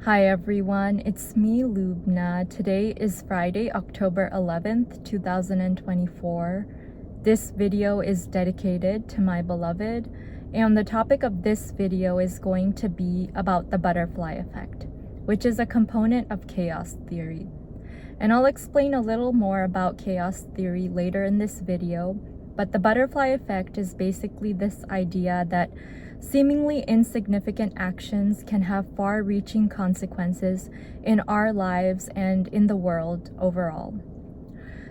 Hi everyone, it's me, Lubna. Today is Friday, October 11th, 2024. This video is dedicated to my beloved, and the topic of this video is going to be about the butterfly effect, which is a component of chaos theory. And I'll explain a little more about chaos theory later in this video, but the butterfly effect is basically this idea that seemingly insignificant actions can have far-reaching consequences in our lives and in the world overall.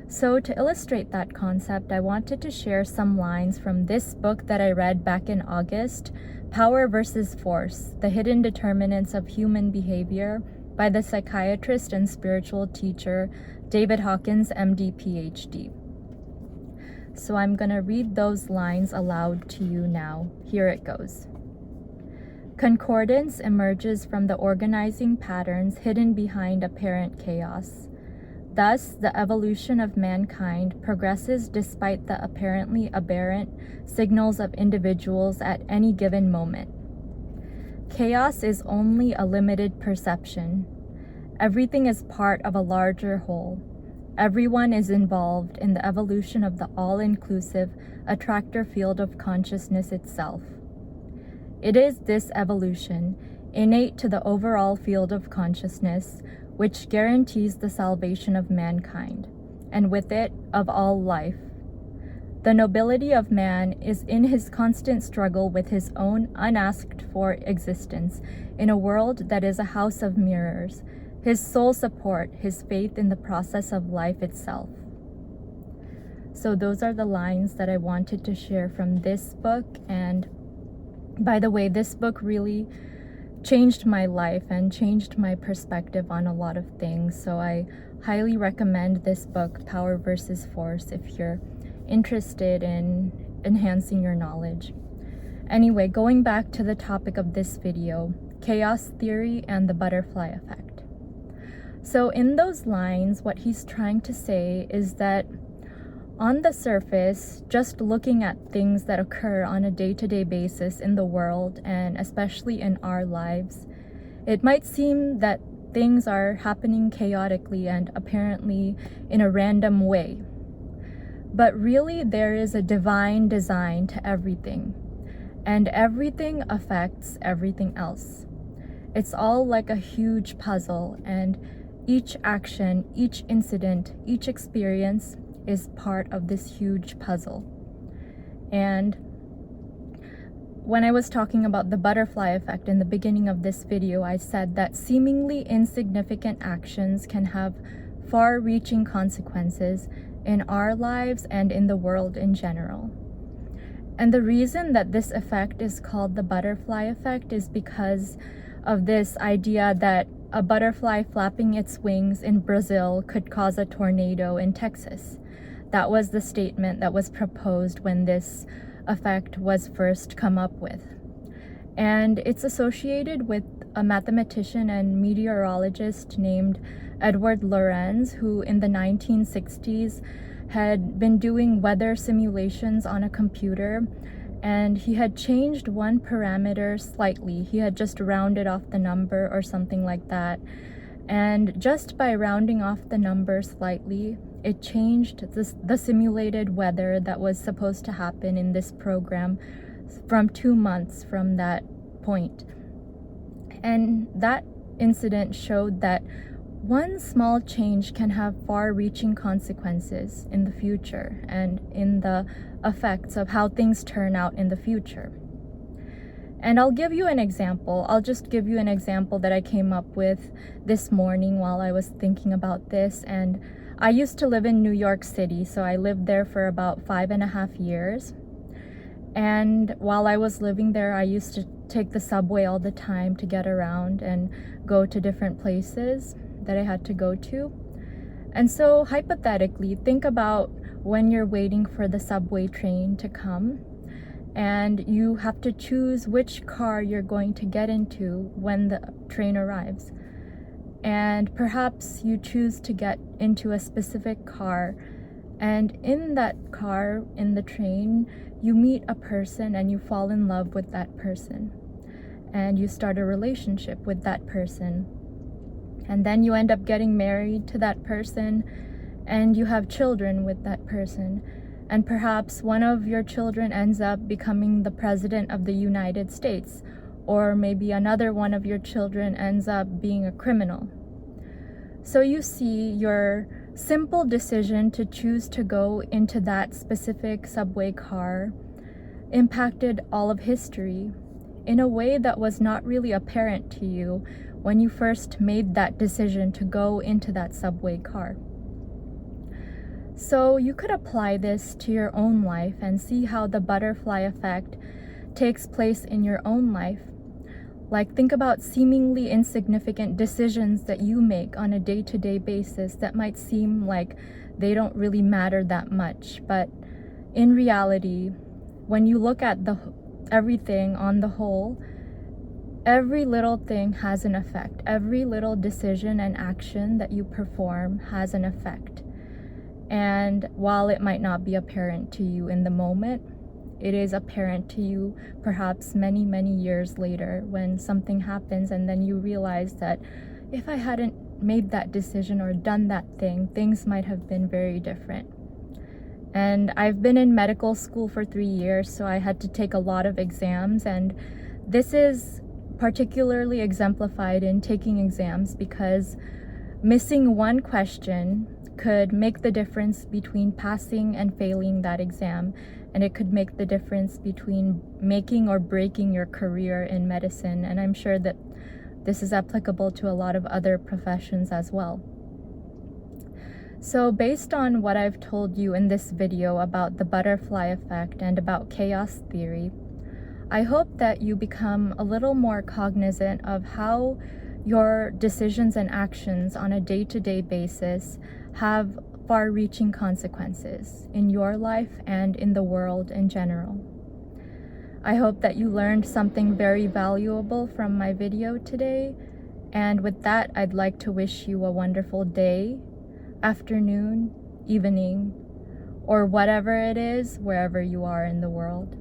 So to illustrate that concept, I wanted to share some lines from this book that I read back in August, Power versus Force: The Hidden Determinants of Human Behavior by the psychiatrist and spiritual teacher David Hawkins, MD, PhD. So I'm going to read those lines aloud to you now. Here it goes. Concordance emerges from the organizing patterns hidden behind apparent chaos. Thus, the evolution of mankind progresses despite the apparently aberrant signals of individuals at any given moment. Chaos is only a limited perception. Everything is part of a larger whole. Everyone is involved in the evolution of the all-inclusive attractor field of consciousness itself. It is this evolution, innate to the overall field of consciousness, which guarantees the salvation of mankind, and with it, of all life. The nobility of man is in his constant struggle with his own unasked-for existence in a world that is a house of mirrors, his sole support, his faith in the process of life itself. So those are the lines that I wanted to share from this book. And by the way, this book really changed my life and changed my perspective on a lot of things. So I highly recommend this book, Power versus Force, if you're interested in enhancing your knowledge. Anyway, going back to the topic of this video, chaos theory and the butterfly effect. So in those lines, what he's trying to say is that on the surface, just looking at things that occur on a day-to-day basis in the world, and especially in our lives, it might seem that things are happening chaotically and apparently in a random way. But really, there is a divine design to everything, and everything affects everything else. It's all like a huge puzzle, and each action, each incident, each experience is part of this huge puzzle. And when I was talking about the butterfly effect in the beginning of this video, I said that seemingly insignificant actions can have far-reaching consequences in our lives and in the world in general. And the reason that this effect is called the butterfly effect is because of this idea that a butterfly flapping its wings in Brazil could cause a tornado in Texas. That was the statement that was proposed when this effect was first come up with. And it's associated with a mathematician and meteorologist named Edward Lorenz, who in the 1960s had been doing weather simulations on a computer, and he had changed one parameter slightly. He had just rounded off the number or something like that. And just by rounding off the number slightly, it changed the simulated weather that was supposed to happen in this program from 2 months from that point. And that incident showed that one small change can have far-reaching consequences in the future and in the effects of how things turn out in the future. And I'll give you an example. I'll just give you an example that I came up with this morning while I was thinking about this. And I used to live in New York City, so I lived there for about 5.5 years. And while I was living there, I used to take the subway all the time to get around and go to different places that I had to go to. And so hypothetically, think about when you're waiting for the subway train to come and you have to choose which car you're going to get into when the train arrives. And perhaps you choose to get into a specific car, and in that car, in the train, you meet a person and you fall in love with that person. And you start a relationship with that person. And then you end up getting married to that person, and you have children with that person. And perhaps one of your children ends up becoming the president of the United States, or maybe another one of your children ends up being a criminal. So you see, your simple decision to choose to go into that specific subway car impacted all of history in a way that was not really apparent to you when you first made that decision to go into that subway car. So you could apply this to your own life and see how the butterfly effect takes place in your own life. Like, think about seemingly insignificant decisions that you make on a day-to-day basis that might seem like they don't really matter that much. But in reality, when you look at everything on the whole, every little thing has an effect. Every little decision and action that you perform has an effect. And while it might not be apparent to you in the moment, it is apparent to you perhaps many, many years later when something happens, and then you realize that if I hadn't made that decision or done that thing, things might have been very different. And I've been in medical school for 3 years, so I had to take a lot of exams, and this is particularly exemplified in taking exams because missing one question could make the difference between passing and failing that exam, and it could make the difference between making or breaking your career in medicine. And I'm sure that this is applicable to a lot of other professions as well. So based on what I've told you in this video about the butterfly effect and about chaos theory, I hope that you become a little more cognizant of how your decisions and actions on a day-to-day basis have far-reaching consequences in your life and in the world in general. I hope that you learned something very valuable from my video today, and with that, I'd like to wish you a wonderful day, afternoon, evening, or whatever it is, wherever you are in the world.